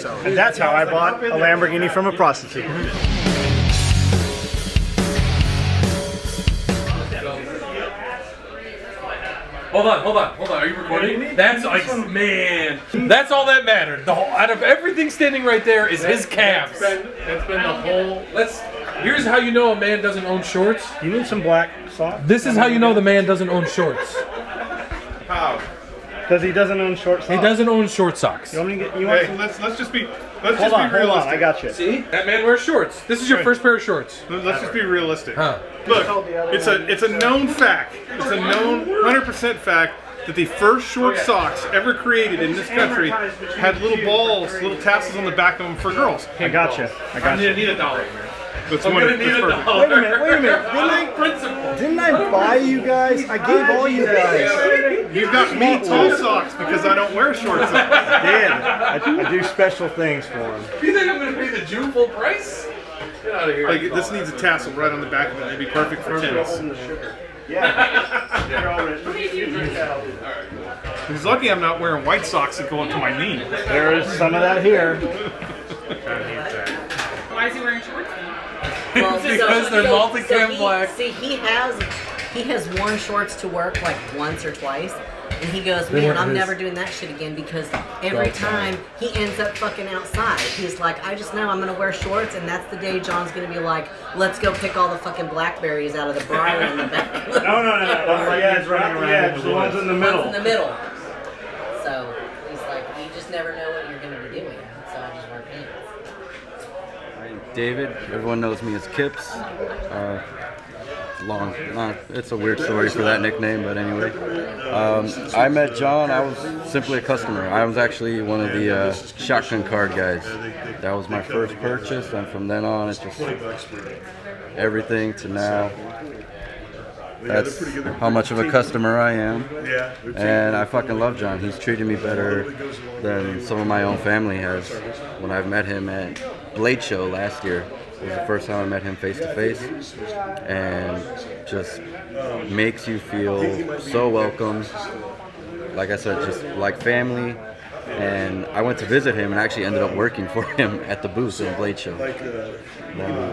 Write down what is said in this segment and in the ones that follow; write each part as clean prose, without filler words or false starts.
And that's how I bought a Lamborghini from a prostitute. Hold on. Are you recording? That's like, man. That's all that mattered. Out of everything standing right there is his calves. That's been the whole. Here's how you know a man doesn't own shorts. You need some black socks? This is how you know the man doesn't own shorts. How? Because he doesn't own short socks. He doesn't own short socks. You want me to get, you want Hey, let's just be hold on, realistic. I got you. See? That man wears shorts. This is your first pair of shorts. Let's just be realistic. Huh. Look, it's a known fact. It's a known 100% fact that the first short socks ever created in this country had little balls, little tassels on the back of them for girls. I got you. I need $1. That's I'm gonna need $1. Wait a minute. Didn't I buy you guys? I gave all you guys. You've got me tall socks because I don't wear short socks. I do special things for them. You think I'm gonna pay the Jew full price? Get out of here. Like, this needs a tassel right on the back of it. It'd be perfect for tennis. He's lucky I'm not wearing white socks that go up to my knee. There is some of that here. Why is he wearing shorts? Well, Because they're multicam black. See, he has worn shorts to work like once or twice, and he goes, man, I'm never doing that shit again because every time he ends up fucking outside. He's like, I just know I'm gonna wear shorts, and that's the day John's gonna be like, let's go pick all the fucking blackberries out of the briar in the back. No. Yeah, it's running around. Yeah, the ones in the middle. One's in the middle. So he's like, you just never know what you're gonna be doing. So I just wear pants. David, everyone knows me as Kips. It's a weird story for that nickname, but anyway. I met John, I was simply a customer. I was actually one of the shotgun card guys. That was my first purchase, and from then on, it's just everything to now. That's how much of a customer I am. And I fucking love John. He's treated me better than some of my own family has. When I've met him at Blade Show last year, it was the first time I met him face to face, and just makes you feel so welcome. Like I said, just like family. And I went to visit him and actually ended up working for him at the booth in Blade Show.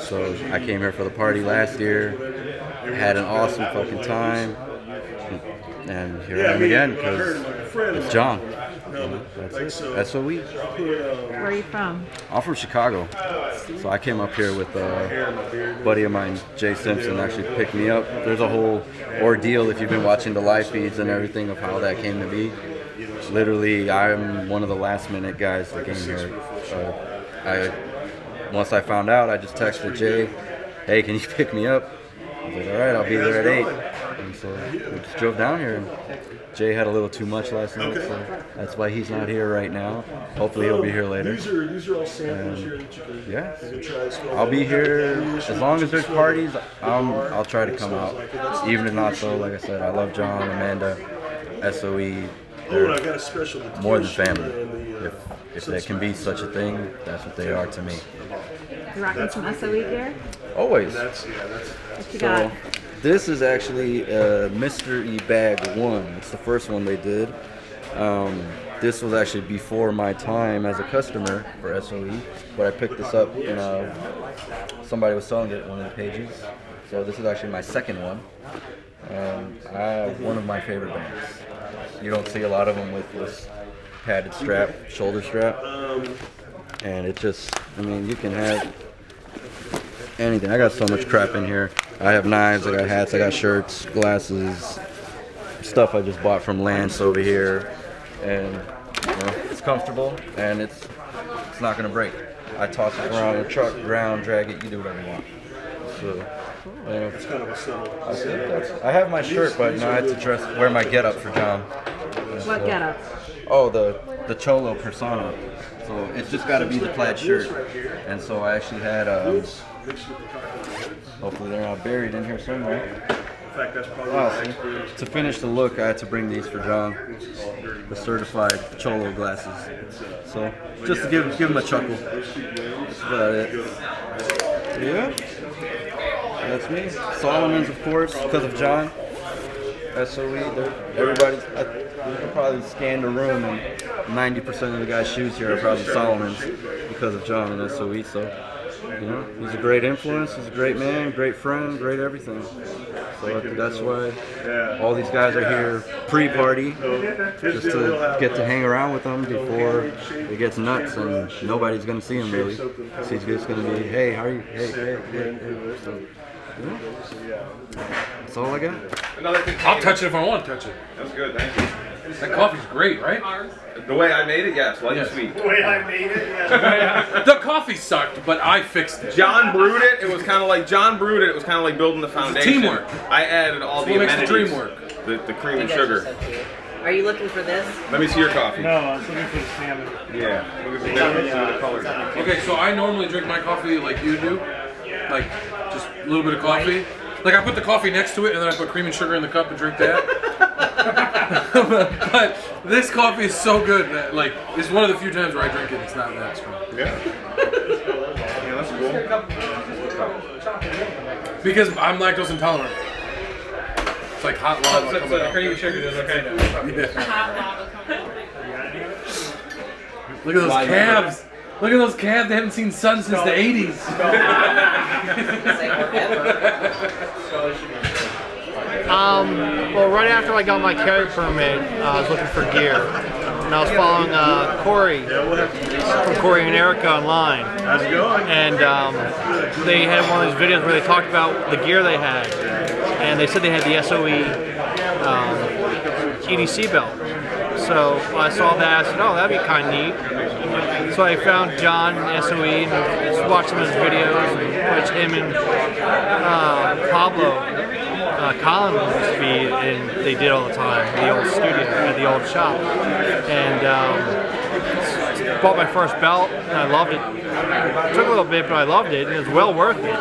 So I came here for the party last year, had an awesome fucking time, and here I am again because it's John. That's what we. Where are you from? I'm from Chicago, so I came up here with a buddy of mine, Jay Simpson, actually picked me up. There's a whole ordeal if you've been watching the live feeds and everything of how that came to be. Literally, I'm one of the last minute guys that came here. Once I found out, I just texted Jay, hey, can you pick me up? I was like, all right, I'll be there at 8. And so we just drove down here. And Jay had a little too much last night, so that's why he's not here right now. Hopefully he'll be here later. These are all samples here that you can Yeah, I'll be here as long as there's parties. I'll try to come out. Even if not so, like I said, I love John, Amanda, SOE. They're more than family. If there can be such a thing, that's what they are to me. You rocking some SOE gear? Always. What you got? This is actually Mr. E Bag 1. It's the first one they did. This was actually before my time as a customer for SOE, but I picked this up and somebody was selling it at one of the pages. So this is actually my second one. One of my favorite bags. You don't see a lot of them with this padded strap, shoulder strap. And it just, I mean, you can have anything. I got so much crap in here. I have knives, I got hats, I got shirts, glasses, stuff I just bought from Lance over here. And it's comfortable and it's not gonna break. I toss it around in the truck, ground, drag it, you do whatever you want. So, it's kind of a subtle. I have my shirt, but I had to wear my get up for John. What get up? Oh, the Cholo persona. So it's just got to be the plaid shirt. And so I actually had, hopefully they're not buried in here somewhere. To finish the look, I had to bring these for John, the certified Cholo glasses. So just to give him a chuckle. That's about it. Yeah, that's me. Solomon's, of course, because of John. SOE, everybody. could probably scan the room, and 90% of the guys' shoes here are probably Solomon's because of John and SOE. So, you know, he's a great influence. He's a great man, great friend, great everything. So that's why all these guys are here pre-party, just to get to hang around with them before it gets nuts and nobody's gonna see him really. So he's just gonna be, hey, how are you? Hey. So, yeah. That's all I got. I'll touch it if I want to touch it. That's good, thank you. That coffee's great, right? The way I made it, yes, light and sweet. The way I made it, yeah. The coffee sucked, but I fixed it. John brewed it. It was kind of like building the foundation. Teamwork. I added all the what makes amenities. the dream work. The cream You and guys are sugar. so cute. Are you looking for this? Let me see your coffee. No, I was looking for the salmon. Yeah. Look at the color. Okay, so I normally drink my coffee like you do, like just a little bit of coffee. Like I put the coffee next to it, and then I put cream and sugar in the cup and drink that. but this coffee is so good that like it's one of the few times where I drink it. It's not that strong. Yeah. Yeah, that's cool. Because I'm lactose intolerant. It's like hot lava. So the cream and sugar is okay now. Look at those calves. Look at those calves. They haven't seen sun since the 80s. Well, right after I got my carry permit, I was looking for gear. And I was following Corey from Corey and Erica online. How's it going? And they had one of these videos where they talked about the gear they had. And they said they had the SOE EDC belt. So I saw that, I said, oh, that'd be kind of neat. So I found John SOE and just watched some of his videos, which him and Pablo Colin used to be, and they did all the time, the old studio, at the old shop. And bought my first belt, and I loved it. It took a little bit, but I loved it, and it was well worth it.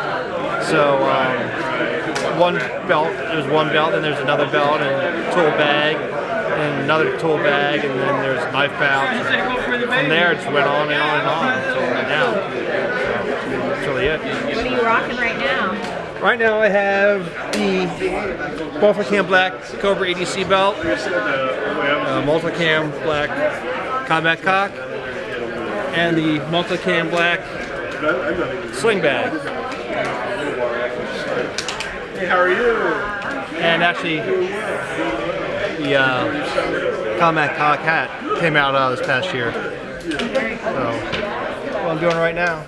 So one belt, there's one belt, and there's another belt, and a tool bag, and another tool bag, and then there's a knife pouch. From there, it just went on and on and on until now. That's really it. What are you rocking right now? Right now I have the Multicam Black Cobra EDC belt, Multicam Black Combat Cock, and the Multicam Black Sling Bag. Hey, how are you? And actually, the Combat Cock hat came out this past year. So, what I'm doing right now.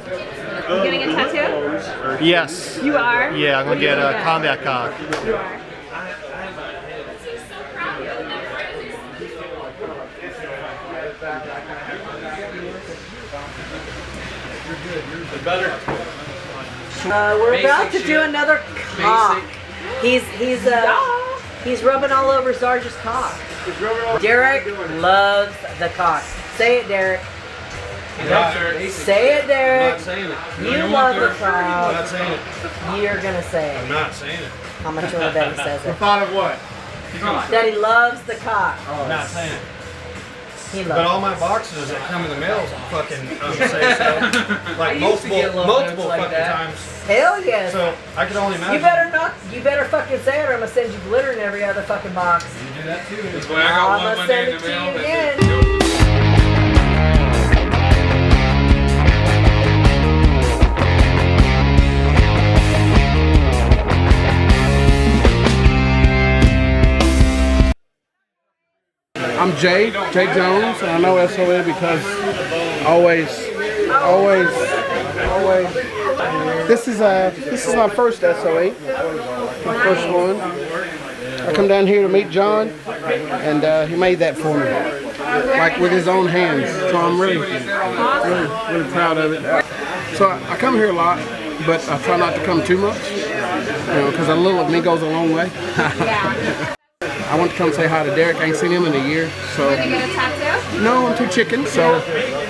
You getting a tattoo? Yes. You are? Yeah, I'm gonna get a Combat Cock. You are. We're about to do another cock. He's rubbing all over Sarge's cock. Derek loves the cock. Say it, Derek. Say it, Derek. I'm not saying it. You love the I'm cock. not saying it. You're gonna say I'm it. not saying it. How much you want to bet he says it? Thought of what? That he loves the cock. I'm not saying it. He But all loves my boxes that come in the mail fucking say so. Like multiple fucking times. it. Hell yes. So I could only imagine. You better fucking say it, or I'm gonna send you glitter in every other fucking box. You do that too. That's why I got I'm one gonna Monday send in it the to you mail. again. I'm Jay Jones, and I know SOE because always. This is my first SOE, my first one. I come down here to meet John, and he made that for me, like with his own hands. So I'm really proud of it. So I come here a lot, but I try not to come too much, because a little of me goes a long way. I want to come say hi to Derek. I ain't seen him in a year, so. Gonna get a tattoo? No, I'm too chicken, so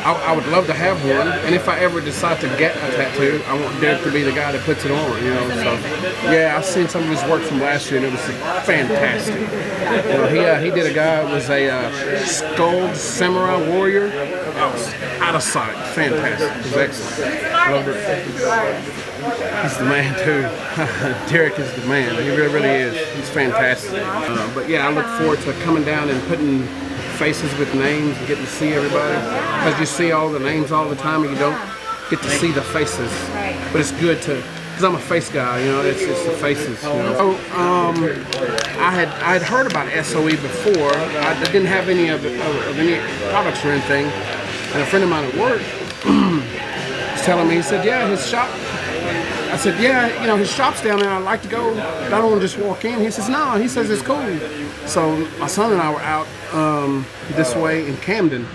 I would love to have one. And if I ever decide to get a tattoo, I want Derek to be the guy that puts it on, So, yeah, I've seen some of his work from last year, and it was fantastic. He did a guy who was a skulled samurai warrior, out of sight. Fantastic. It was excellent. Loved it. He's the man too. Derek is the man. He really is. He's fantastic. But yeah, I look forward to coming down and putting faces with names and getting to see everybody. Because you see all the names all the time and you don't get to see the faces. But it's good to, because I'm a face guy, you know, it's the faces, you know. So, I had heard about SOE before. I didn't have any of any products or anything. And a friend of mine at work was telling me, he said, yeah, his shop. I said, yeah, you know, his shop's down there. I'd like to go. I don't want to just walk in. He says, no. He says it's cool. So my son and I were out this way in Camden,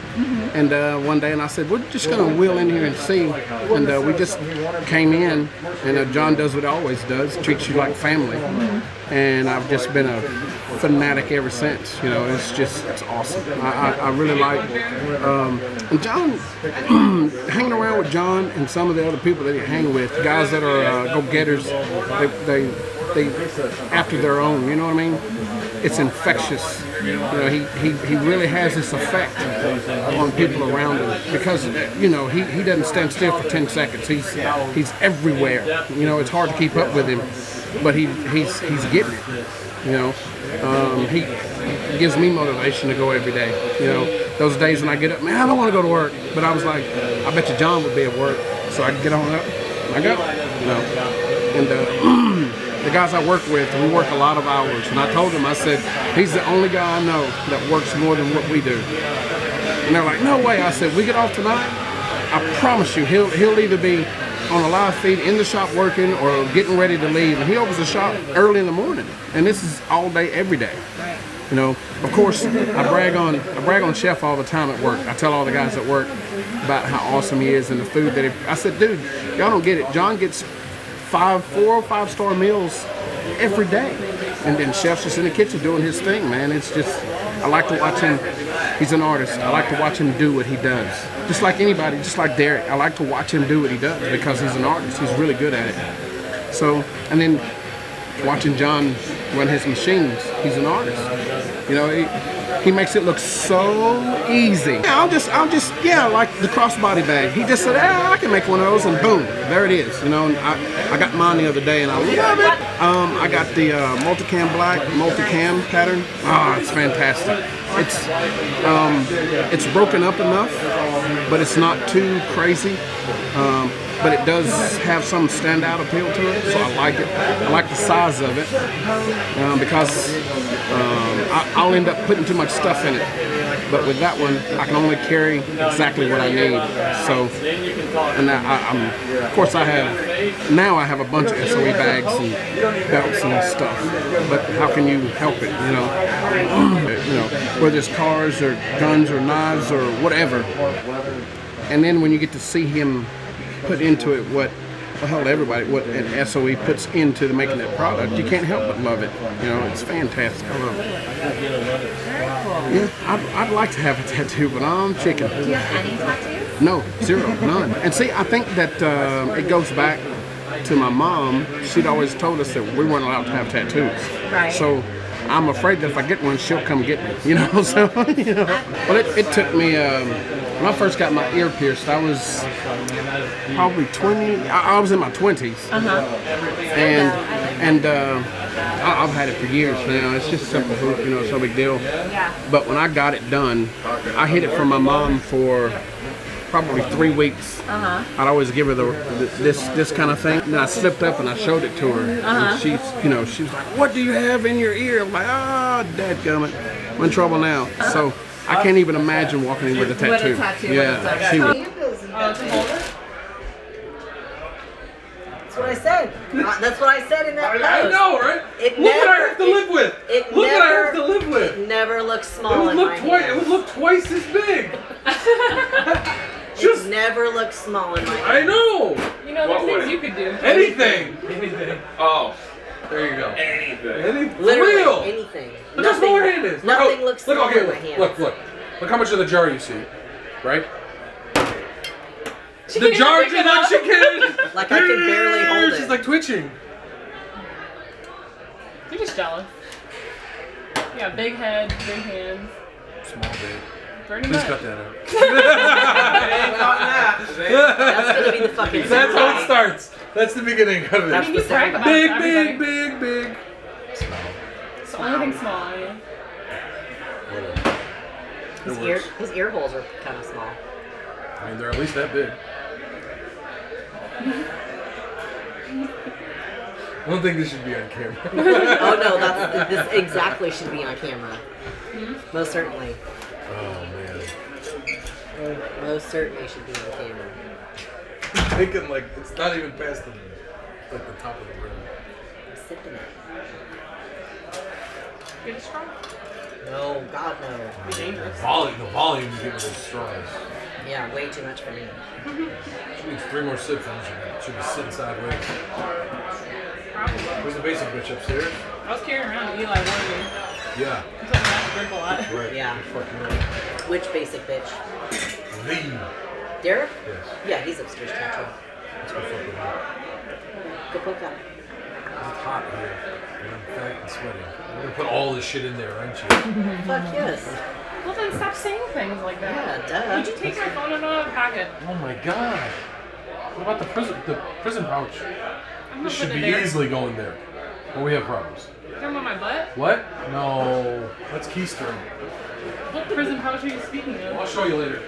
and one day, and I said, we're just going to wheel in here and see. And we just came in, and John does what he always does, treats you like family. And I've just been a fanatic ever since. You know, it's awesome. I really like, and John, hanging around with John and some of the other people that you hang with, guys that are go-getters, they after their own, you know what I mean? It's infectious. You know, he really has this effect on people around him because, you know, he doesn't stand still for 10 seconds. He's everywhere. You know, it's hard to keep up with him, but he's getting it. You know, he gives me motivation to go every day. You know, those days when I get up, man, I don't want to go to work, but I was like, I bet you John would be at work, so I can get on up. I go. You know, and the guys I work with, we work a lot of hours, and I told them, I said, he's the only guy I know that works more than what we do. And they're like, no way. I said, we get off tonight, I promise you, he'll either be on a live feed in the shop working or getting ready to leave, and he opens the shop early in the morning, and this is all day, every day. You know, of course, I brag on Chef all the time at work. I tell all the guys at work about how awesome he is and the food that I said, dude, y'all don't get it. John gets 4 or 5 star meals every day, and then Chef's just in the kitchen doing his thing, man. It's just, I like to watch him. He's an artist. I like to watch him do what he does. Just like anybody, just like Derek, I like to watch him do what he does because he's an artist. He's really good at it. So, and then watching John run his machines, he's an artist. You know, he makes it look so easy. Yeah, I'll just, yeah, like the crossbody bag. He just said, I can make one of those, and boom, there it is. You know, and I got mine the other day, and I love it. I got the multicam black, multicam pattern. It's fantastic. It's broken up enough, but it's not too crazy. But it does have some standout appeal to it, so I like it. I like the size of it because I'll end up putting too much stuff in it. But with that one, I can only carry exactly what I need. So, and of course I have a bunch of SOE bags and belts and stuff. But how can you help it? You know, whether it's cars or guns or knives or whatever. And then when you get to see him put into it what an SOE puts into making that product, you can't help but love it. You know, it's fantastic. I love it. Yeah, I'd like to have a tattoo, but I'm chicken. Do you have any tattoos? No, zero, none. And see, I think that it goes back to my mom. She'd always told us that we weren't allowed to have tattoos. Right. So I'm afraid that if I get one, she'll come get me. You know, so you know. Well, it took me. When I first got my ear pierced, I was probably 20. I was in my 20s, and I've had it for years now. It's just a simple hoop, you know, it's no big deal. Yeah. But when I got it done, I hid it from my mom for probably 3 weeks. I'd always give her this kind of thing, and I slipped up and I showed it to her. And she's like, "What do you have in your ear?" I'm like, dadgummit, I'm in trouble now. So I can't even imagine walking in with a tattoo. With a tattoo. Yeah, she would. That's what I said. That's what I said in that post. I know, right? Look what I have to live with. Look what I have to live with. It never looks small in my hand. It would look twice as big. It never looks small in my hand. I know. You know, there's things you could do. Anything. Oh. There you go. Anything. Literally real. anything. Look how small your hand is. Nothing looks small in my hand. Look how much of the jar you see, right? The jar just like she can. Like I can barely hold it. She's like twitching. You're just jealous. Yeah, big head, big hands. Small big. Burning Please butt. cut that out. That's gonna be the fucking. That's how it starts. That's the beginning of it. I mean, you brag about it Big, to big, everybody. big, big. It's the only thing small. Yeah. His ear holes are kind of small. I mean, they're at least that big. I don't think this should be on camera. Oh no, this exactly should be on camera. Most certainly. Oh man. Most certainly should be on camera. I'm thinking like it's not even past the top of the rim. I'm sipping it. Get it strong. No, God no. Be dangerous. The volume you get with those straws. Yeah, way too much for me. She needs 3 more sips and she'll be sitting sideways. Probably. Where's the basic bitch upstairs? I was carrying around Eli Warning. Yeah. He told me not to drink a lot. Right. Yeah. You're fucking right. Which basic bitch? The. Derek? Yes. Yeah, he's upstairs too. Let's go fuck with him. Go poke out. It's hot here. And I'm fat and sweaty. You're gonna put all this shit in there, aren't you? Fuck yes. Well then stop saying things like that. Yeah, duh. Would you take my phone and not pack it? Oh my god. What about the prison pouch? I'm This not should putting be it there. easily going there. But we have problems. Talking about my butt? What? No. That's Keystone. What prison pouch are you speaking of? I'll show you later.